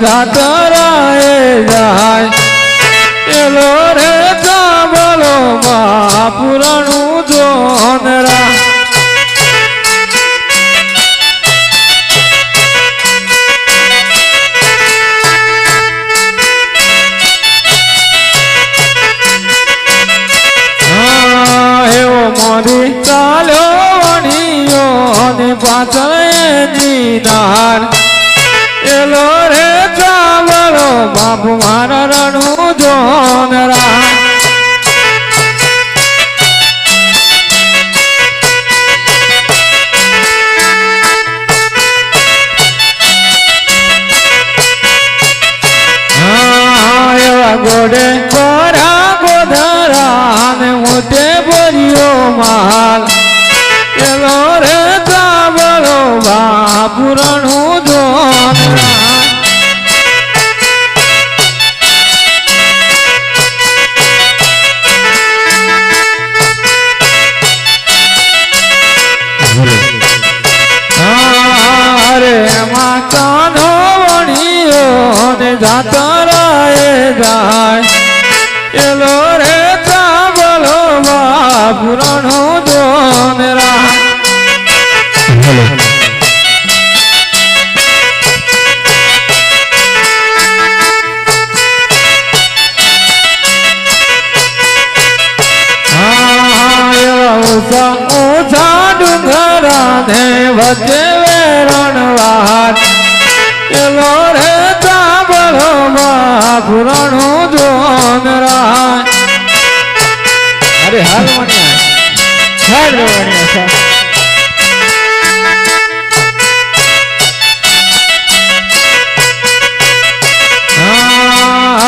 જાતરાએ જાય એલો રે ચાવલો મહાપુરાણું જોનરા મોરી ચાલ્યો વણીયો ને પાછળ એની નાર એલો રે ચાવલો બાપુ મારા રણું જોનરા એવા ગોડે કોરા ગોધરા ને મોટે બોલ્યો માલ એલો રે ચાવલો બાપુરણું જોનરા અરે એમાં કાનો વણીયો ને જાતરાએ જાય એલો રે ચાવલો બાપુરણું જોનરા ઓછા ડુંગરા ને વચ્ચે વેરણવાર એલો રે ચાવલો બાપુરણું જોનરા અરે હાલ વણ્યા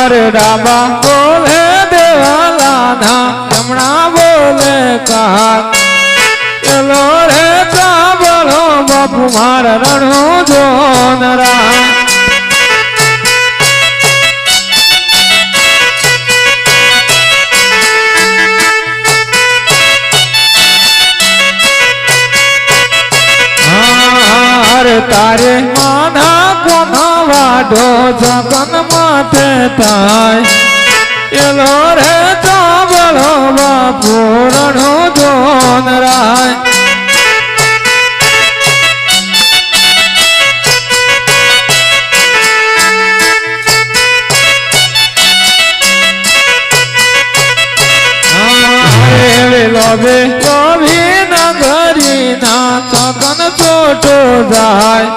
અરે ડાબા બોલે દેવાલાના જમણા બોલે કાર એલો રે ચાવલો બાપુ મારા રણું જોનરા તારે માના કોનો વાઢો જગન માથે થાય એલો રે ચાવલો બાપુરણું જોનરાય લોભે લોભી નગરી ના સગન છોટો જાય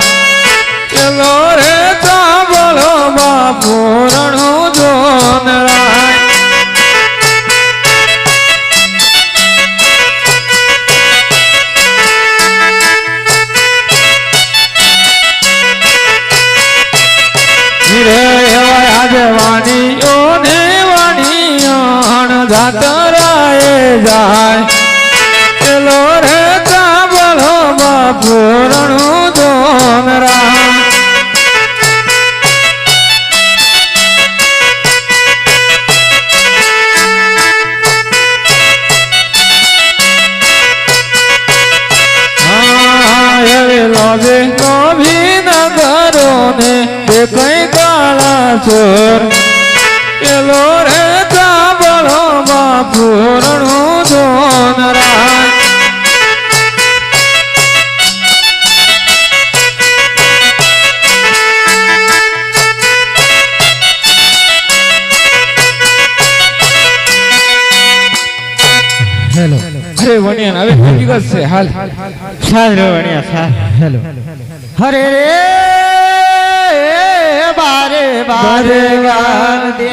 એલો રે ચાવલો બાપુરણું જોનરાય આજે વાણીઓ ને વાણીયાણ જાતરાએ જાય એલો રે ચાવલો બાપુરણું જોનરા લોભે લોભી નગરો ને દેખાય કાળા ચોર એલો રે ચાવલો બાપુરણું જોનરા હેલો અરે વણિયા હવે હકીકત છે હાલ સાલ રે વણિયા સાલ હેલો હરે રે બારે બારે વાર દે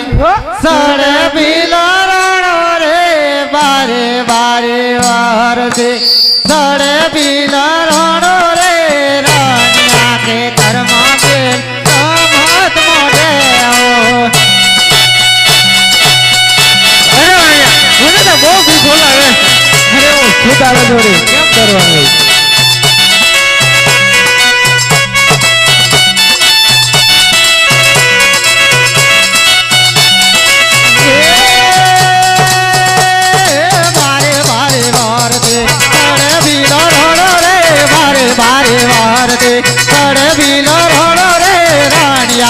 સડે બિલારણો રે બારે બારે વાર દે સડે બિલારણો રે રાણિયા કે ધર્મા કે મત મોઢે અરે વણિયા મને તો બહુ ભૂખ બોલાવે અરે હું સુતાવે જોડી કેમ કરવાનું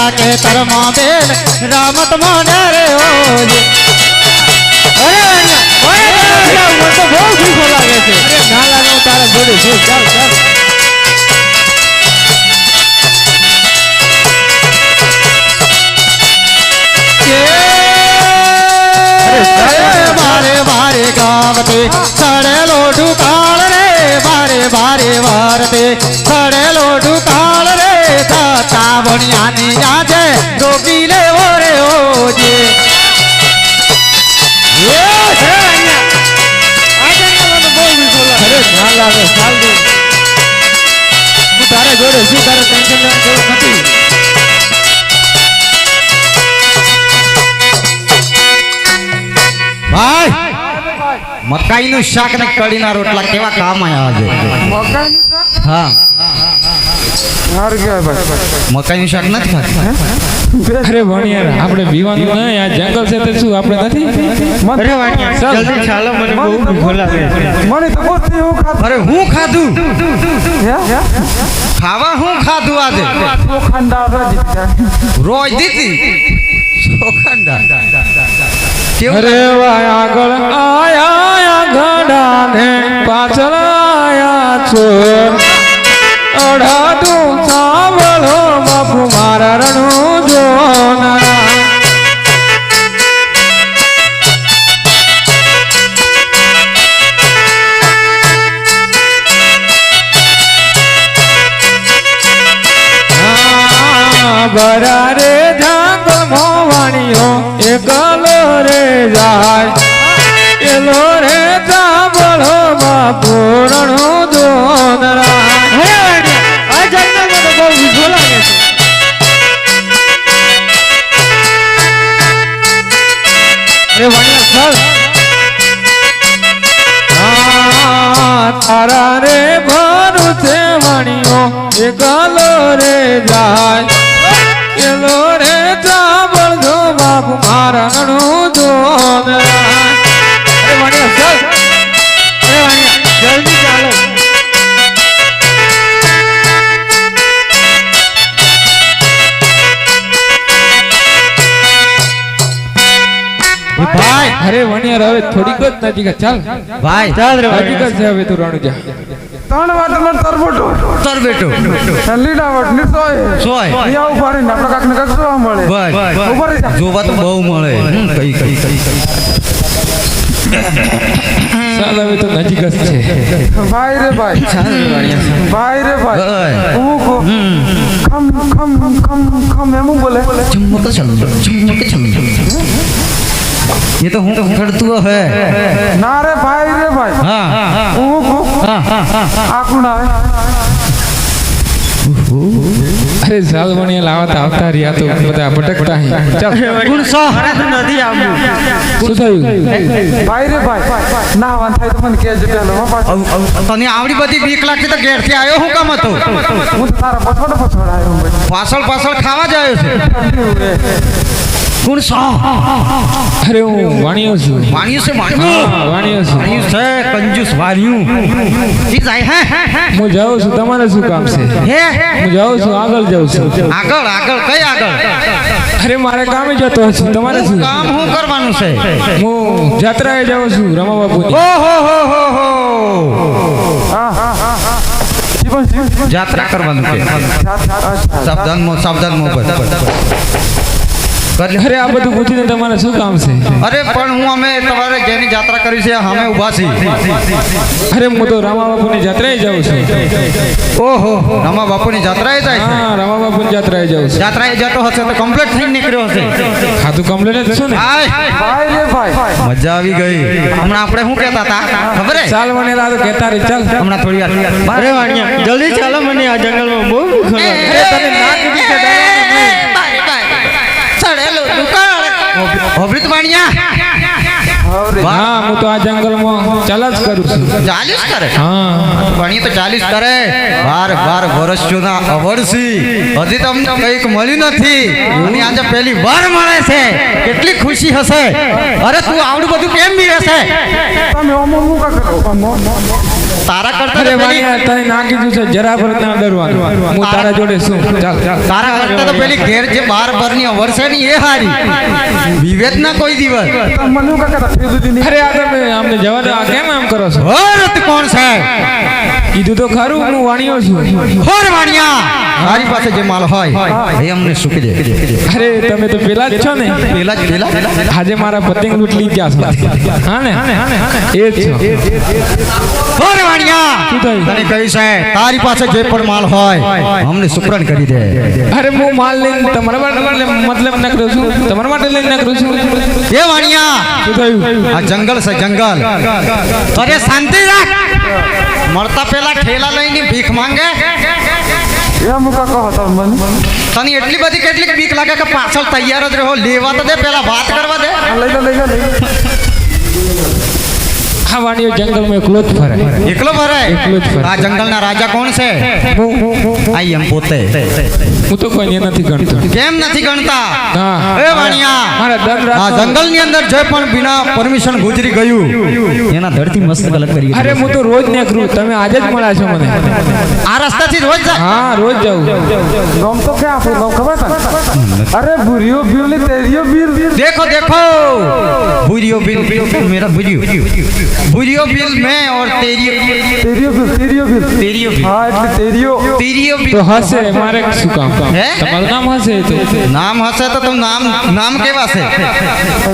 માર્યા કે તરમાં બેન રામત મને રે ઓજે મને તો બહુ ભૂખો લાગે છે. અરે ના લાગે હું તારા જોડે છું. ચાલ ચાલ મારે મારે ગાવતે સડેલો ઢુકાળ રે મારે મારે વારતે સડેલો ઢુકાળ રે થતા વણિયાની આજે ડોબી લેવો રે ઓજે અરે ના લાગે ચાલ દે. હું તારા જોડે છું. તારે ટેન્શન લેવાની જરૂર નથી. ભાઈ મકાઈનું શાક ને કઢીના રોટલા કેવા કામ આવ્યા છે. હા મકાઈનું શાક નથી ખાતા. અરે વણિયાર આપણે બીવાનું નહીં. આ જંગલ છે તે શું આપણે નથી. અરે વાણિયા જલ્દી ચાલો મને બહુ ભૂખ લાગે છે. મને તો બહુ હું ખાધું. અરે હું ખાધું હે ખાવા હું ખાધું આજે ચોખંડા રોજ દીધી ચોખંડા કેવું અરે વાય આગળ આયા ઘડા ને પાછળ આયા ચોર અઢાતું સાંભળો બાપુ મારા રણું જોનારા. બરા રે જંગલ મોવાણીઓ એકલો રે જાય એલો રે સાંભળો બાપુ રણું જોનારા. આ જંગલમાં તો બહુ વીજળો લાગે છે. અરે વાણિયા ચાલ. તારા રે ભરું છે વાણીઓ એકલો રે જાય એલો રે સાંભળજો બાપુ મારા રણું જોનારા. અરે વાણિયા ચાલ. અરે વાણિયા જલ્દી ચાલો. ભાઈ અરે વણિયાર હવે થોડીક જ નજીક ચાલ. ભાઈ ચાલ રે નજીક જ છે હવે તું રણુજા. ત્રણ વાટનો તરબોટો તર બેટો લીડા વટની સોય સોય અહીંયા ઉભા રહીને આપણે કાકને કાક જોવા મળે. બસ ઉભા રહી જા. જોવા તો બહુ મળે કઈ કઈ કઈ ચાલ હવે તો નજીક જ છે. ભાઈ રે ભાઈ ભાઈ રે ભાઈ ભાઈ. હું કો ખમ ખમ ખમ ખમ એમ બોલે ચમક ચમક ये तो हूँ खड़तुआ है ના રે ભાઈ રે ભાઈ हाँ હું કો આકું ના આવે અરે ચાલ વણિયા લાવતા આવતા રહ્યા તો બધા ભટકતા હે. ચાલ कौन सा નથી આવું શું થયું. ભાઈ રે ભાઈ ના વાન થાય તો મને કહેજો પેલો હો પાછો. તને આવડી બધી બીક લાગતી તો ઘેરથી આવ્યો હું કામ હતો હું તો તારા પછોડ આવ્યો હું ભાઈ. પાછળ પાછળ ખાવા જ આવ્યો છે कौन सा અરે હું વાણિયો છું. वाणियों से હા वाणियों વાણિયો છું. वाणियों से कंजूस वाणियों ठीक है હું જાઉં છું. તમારે શું કામ છે. है હું જાઉં છું. આગળ જાઉં છું. આગળ આગળ કઈ આગળ અરે મારે કામે જતો છું. તમારે શું. કામ હું કરવાનું છે હું જાત્રાએ જાઉં છું રમા બાપુની. ઓહો હો હો હો હા હા હા જીવન જીવન यात्रा करवाનું છે સાવધાન મો કરી લે. અરે આ બધું પૂછીને તમારે શું કામ છે. અરે પણ હું અમે તમારે જેની યાત્રા કરી છે અમે ઊભા છીએ અરે હું તો રામા બાપુની જાત્રાએ જાઉં છું. ઓહો રમા બાપુની યાત્રાએ જાય છે હા રામા બાપુની જાત્રાએ જાઉં છું. યાત્રાએ જતો હશે તો કમ્પ્લીટ થઈને નીકળ્યો હશે ખાધું કમ્પ્લેટ જ છું ને. આય ભાઈ રે ભાઈ મજા આવી ગઈ હમણાં આપણે શું કહેતા હતા ખબર હે ચાલ વણેલા તો કહેતા રહી. ચાલ હમણાં થોડી વાર અરે વાણિયા જલ્દી ચાલો મને આ જંગલમાં બહુ ભૂખ લાગે. અરે તને ના કીધી છે ડરવાનું નહીં. હોભરી તો વાણિયા હવે હા હું તો આ જંગલમાં ચાલ જ કરું છું. 40 કરે હા વાણિયા તો 40 કરે 12 વર્ષોના અવરસી હજી તમને કંઈક મળ્યું નથી અને આજે પહેલી વાર મળે છે કેટલી ખુશી હશે અરે તું આવડું બધું કેમ બીવે છે તમે ઓમો મુકા કરો ઓમો તારા કરતા અરે તો પેલી વાણિયા તને ના કીધું છે જરા પર ના ડરવાનું હું તારા જોડે શું ચાલ ચાલ તારા કરતા તો પેલી ઘેર જે 12 ની અવર છે ને એ હારી વિવેક ના કોઈ દિવસ અરે આ તમે અમને જવા દો આ કેમ આમ કરો છો હોરત કોણ છે કીધું તો ખરું હું વાણિયો છું હોર વાણિયા મારી પાસે જે માલ હોય એ અમને સુકી દે અરે તમે તો પેલા જ છો ને પેલા આજે મારા પતંગ લૂંટ લઈ ગયા છો હા ને એ જ છો હોર વાણિયા શું થયું? તને કહી છે તારી પાસે જે પણ માલ હોય અમને સુપ્રન કરી દે અરે હું માલ લઈને તમારા માટે મતલબ ન કરું છું તમારા માટે લઈને ન કરું છું એ વાણિયા શું થયું આ જંગલ છે જંગલ અરે શાંતિ રાખ મળતા પેલા ઠેલા લઈને ભીખ માંગે તને એટલી બધી કેટલીક બીક લાગે કે પાછળ તૈયાર જ રહો લેવા તો દે પેલા વાત કરવા દે આ વાણિયો જંગલ માં એકલો જ ફરે એકલો ભરાય એકલો જ ફરે. આ જંગલના રાજા કોણ છે આઈ એમ પોતે હું તો કોઈને નથી ગણતો કેમ નથી ગણતા હા એ વાણિયા મારા દન આ રાત જંગલની અંદર જે પણ બિના પરમિશન ગુજરી ગયું એના ધરતી મસ્ત ગલત કરી અરે હું તો રોજ નીકળું તમે આજે જ મળ્યા છો મને આ રસ્તાથી રોજ જાય હા રોજ જાઉં નામ તો क्या आपको नाम खबर था अरे बुरियो बिल ने तेरियो बिल देखो देखो बुरियो बिल मेरा बुरियो बिल मैं और तेरियो तेरियो बिल तेरियो बिल हाँ એટલે तेरियो तेरियो बिल તો હશે મારે શું કામ હે? તમારું નામ હશે તો નામ હશે તો તું નામ કેવા છે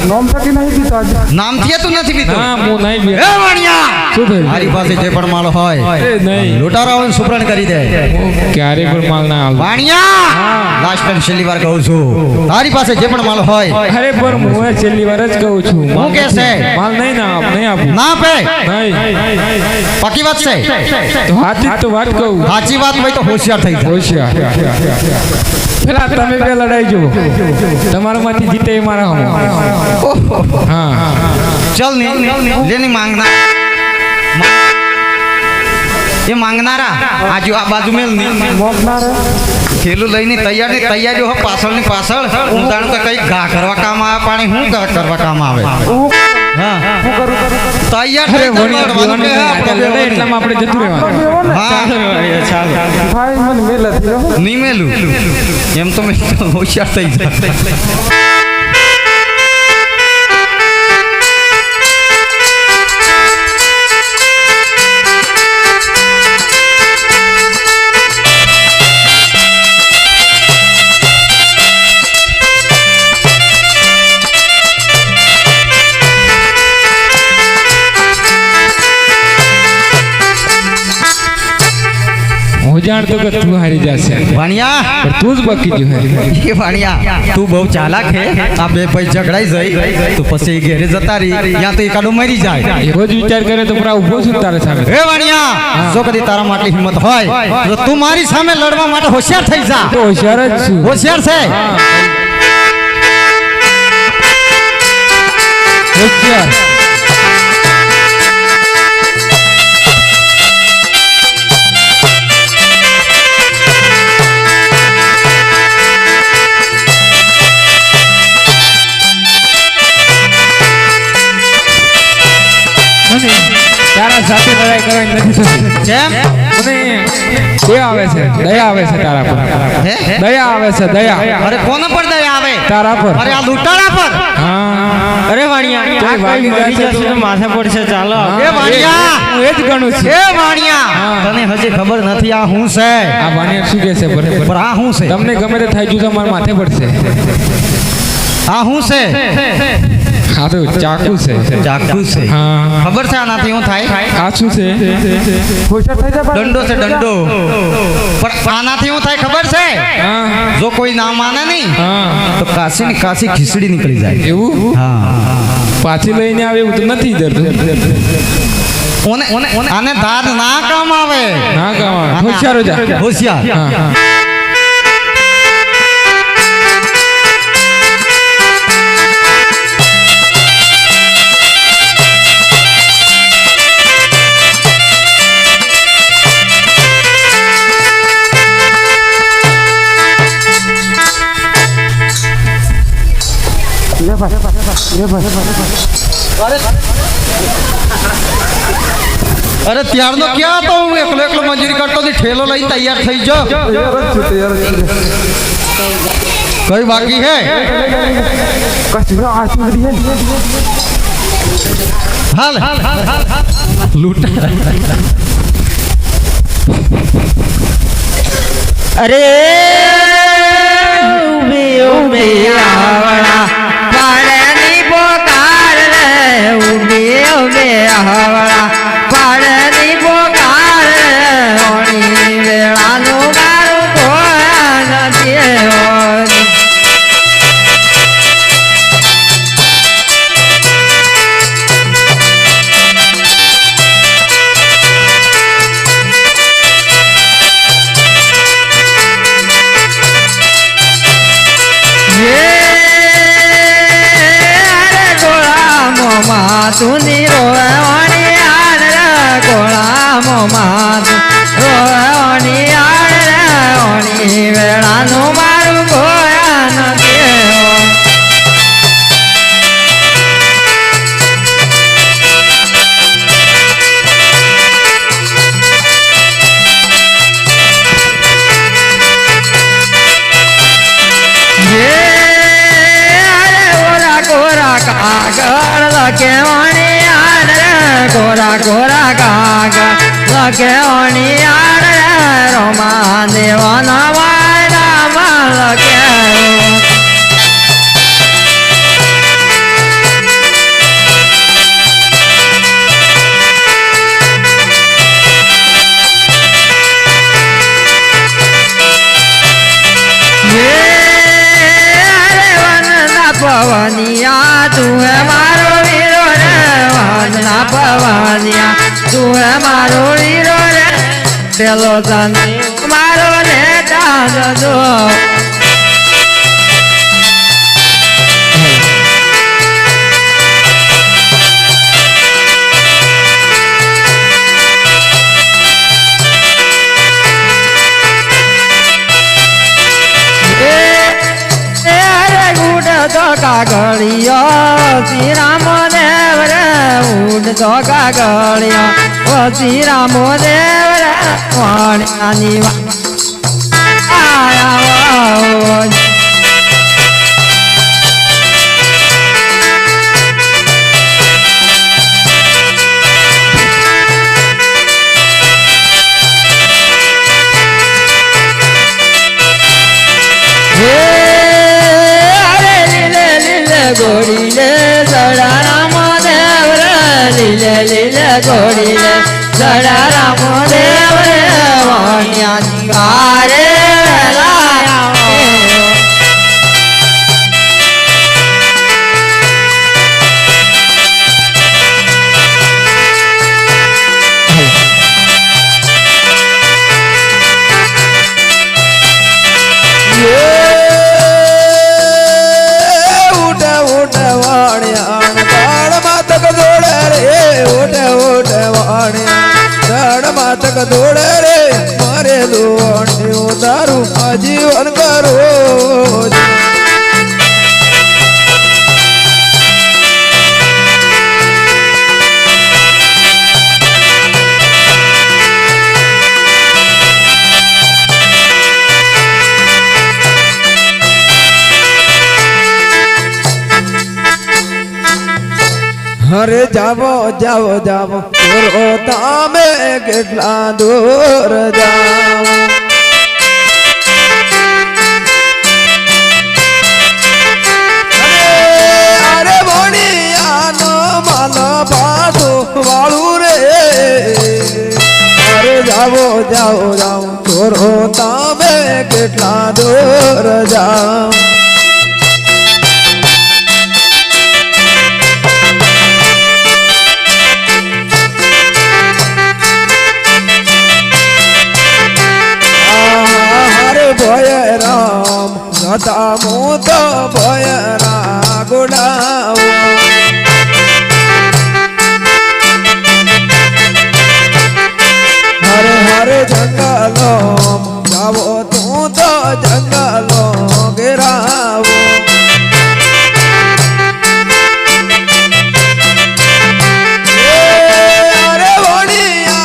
नाम था कि नहीं पीता आज નામ થી તું નથી પીતો ના હું નહીં બે એ વાણિયા શું થયું મારી પાસે જે પણ માલ હોય અરે નહીં લૂંટારાઓને સુપ્રણ કરી દે હું ક્યારે પણ માલ ના આલું વાણિયા લાસ્ટ ટાઈમ છેલ્લી વાર કહું છું તારી પાસે જે પણ માલ હોય અરે પણ હું એ છેલ્લી વાર જ કહું છું હું કે છે? માલ નહીં ના નહીં આપું ના પે નહીં પકી વાત છે તો હાથી તો વાત કહું સાચી વાત હોય તો હોશિયાર થઈ જા હોશિયાર પેલા તમે બે લડાઈ જુઓ તમારામાંથી જીતે એ મારા હમો હા ચલ ને લેની માંગના એ માંગનારા આજુ આ બાજુ મેલ ની मोगनार થેલું લઈને તૈયારીઓ હો પાછળની પાછળ હું જાણું કે કઈ ઘા કરવા કામ આવે પાણી હું ઘા કરવા કામ આવે હા તૈયાર અરે થઈ વણી જવાનું કે હા, આપણે લડે એટલામાં આપણે જતું રહેવાનું હા भाई मन मेला थी નહીં મેલું એમ તો મેં હોશિયાર થઈ જાય હું જાણતો કે તું હારી જશે વાણિયા પણ તું જ બાકી જો હારી એ વાણિયા તું બહુ ચાલાક હે આ બે ભાઈ ઝઘડાઈ જાય તો પછી ઘેરે જતા રહી ત્યાં તો એકાડો મરી જાય એવો જ વિચાર કરે તો પૂરા ઊભો છું તારા સામે હે વાણિયા જો કદી તારા માટે હિંમત હોય તો તું મારી સામે લડવા માટે હોશિયાર થઈ જા તો હોશિયાર જ છું હોશિયાર છે હોશિયાર મને તારા સાથે લડાઈ કરવાની નથી થતી કેમ મને દયા આવે છે તારા પર હે? દયા આવે છે દયા અરે કોના પર દયા આવે તારા પર અરે આ લૂંટારા પર હા અરે વાણિયા તો આ વાગી કોઈ મરી જશે જશે તો માથે પડશે ચાલો એ વાણિયા હું એ જ ગણું છું એ વાણિયા હા. તને હજી ખબર નથી આ હું છે આ વાણિયા શું કહે છે બરાબર પણ આ હું છે તમને ગમે તે થાય તો મારા માથે પડશે આ હું છે હા તો ચાકુ છે ચાકુ છે હા ખબર છે આનાથી હું થાય આ શું છે होशियार થઈ જા ભાઈ દંડો છે દંડો પણ આનાથી હું થાય ખબર છે હા જો કોઈ ના માને નહીં હા તો કાશી ની કાશી ખીચડી નીકળી જાય એવું હા પાછી લઈને આવે એવું તો નથી ડરતું આને ધાર ના કામ આવે ના કામ હોશિયાર હો જા હોશિયાર હા હા ये भाई અરે ત્યારનો ક્યાં હતો હું એકલો એકલો મજૂરી કરતો હતી ઠેલો લઈ તૈયાર થઈ જા કઈ બાકી હે કચરો આસમારી હે હાલ લૂટા અરે ઉભી ઉભી આવડા પાડની પોકાર રે ઉભી ઉભી આવડા પાડની પોકાર રે ઓણી વેળાનું મારું કોઈ નથી હોની તુની રોવાની આડ રે ગોળા મોમાં રોવાની આડ રે ઓણી વેળાનું મારું ગોયા નથી કેવણી આડ રે ગોરા ગોરા કાગળ કેવણી આડ રે રોમા દેવાના વાયરામાં લખે પવનિયા તું હે મારો વીરો રે વનના પવનિયા તું હે મારો વીરો રે પેલો તન મારો રે દાદો કાગળિયો શ્રી રામ દેવ રે ઉડતો કાગળિયો શ્રી રામ દેવ રે વાણિયાની આયા ગોડીલે સડા રામ દેવ રે લીલે લીલે ગોડીલે સડા રામ દેવ રે વાણિયાની વારે તક દોડે રે મારે દોડ્યું તારું આજીવન કરો અરે જાવો જાવો જાવો દૂર તમે કેટલા દૂર જાવો અરે ભણિયાનો માલ પાછો વાળું રે અરે જાવો જાવો જાવો દૂર તમે કેટલા દૂર જાઓ ભય રામ ગતા મુત ભય રા ગુડાવો હરે હરે જંગલો જાવો તું તો જંગલો ગેરાવો અરે વણિયા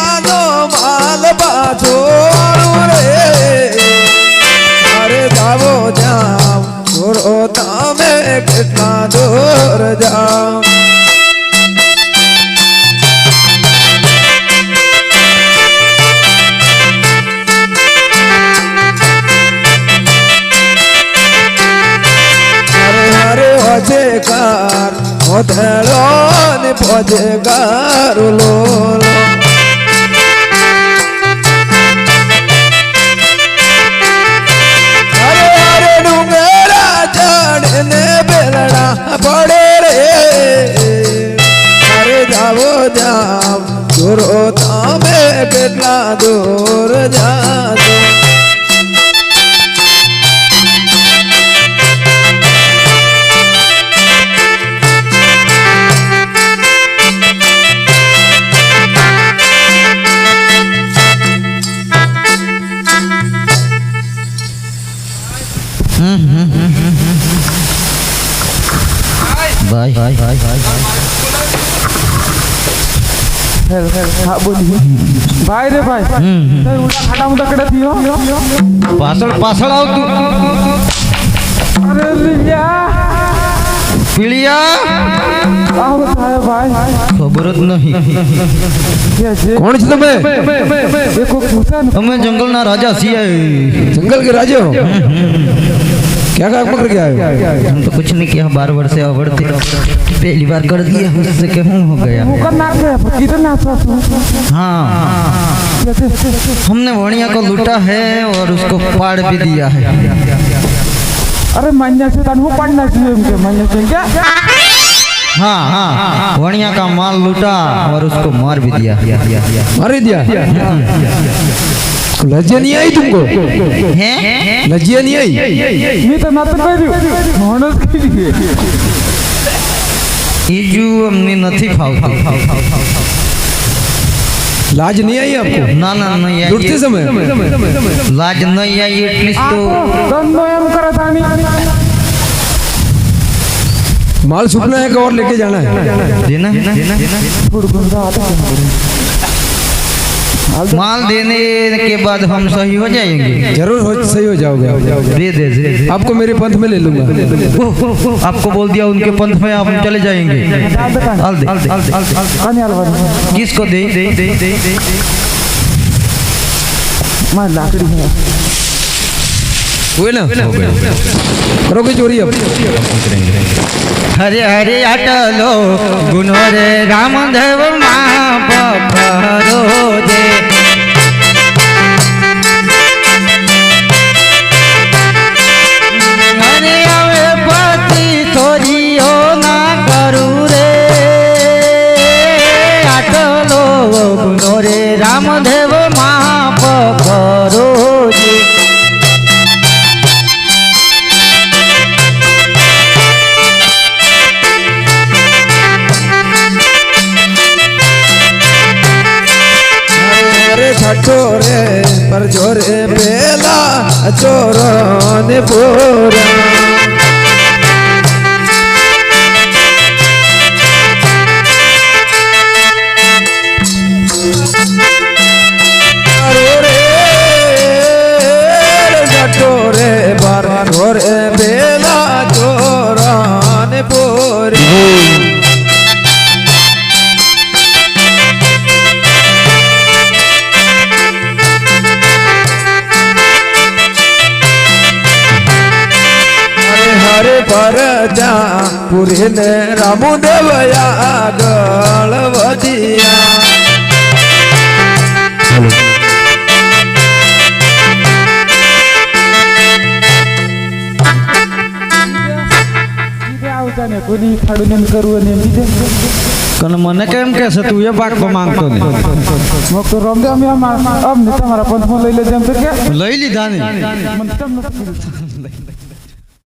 જાવો જાવ છોરો તમે કેટલા દૂર જાઓ હરે કાર મોધેલો ને પોજે ગારુલો હરે હરે ડુંગરા ચડે ને બેલડા પડે રે હરે જાવો જાવ દૂરો તમે કેટલા દૂર જાજો ભાઈ હા બોલી ભાઈ રે ભાઈ તઈ ઉડા ખાડા મુડા કડે થયો પાછળ આવતું અરે લીયા પીળિયા આવો થાય ભાઈ ખબર જ નહીં કે છે કોણ છો તમે देखो પૂછા ને અમે જંગલના રાજા છીએ जंगल के राजे हो क्या काम पकड़ के आए हो हम तो कुछ नहीं किया 12 वर्ष से बढ़ती पहली बार कर दिया हमसे के हूँ हो गया मुकर ना के किधर ना था हाँ हमने वणिया को लूटा है और उसको पाड़ भी दिया है अरे मान्या से तन हो पढ़ना चाहिए उनके मान्या से क्या हाँ वणिया का माल लूटा और उसको मार भी दिया मार दिया लज्जा नहीं आई तुमको हैं लज्जा नहीं आई मैं तो ना तो कह रही मानस कीजिए ईजू हमने नहीं फावती लाज नहीं आई आपको ना ना नहीं आई लूटते समय लाज नहीं आई एटलीस्ट तो धंधो एम करे तानी माल छुपना है कि और लेके जाना है देना गुड़गुड़ा आता माल देने के बाद हम सही हो जाएंगे जरूर सही हो जाओगे दे आपको मेरे पंथ में ले लूंगा आपको बोल दिया उनके पंथ में आप चले जाएंगे हाल दे कानी अलवा किसको दे मैं लाकड़ी है हुए ना करोगे चोरी अब हरे हरे अटलो गुनो रे रामदेव माँ पकड़ो दे हरे आवे पति छोरियो ना करू रे अटलो गुनो रे रामदेव माँ पकड़ो दे छोरे पर जोरे बेला चोरो ने पूरा छोरे पर जोरे बेला चोरो ने पूरी पर जा पूरी ने रामदेव आगळ वधिया कोणी खाडून करू आणि कन मने केम कैसे तू ये बात मांगतो नहीं मग तो रमदे आम्ही अब नहीं तुम्हारा पंथ में ले ले जम तो क्या लई ली दानी मन तब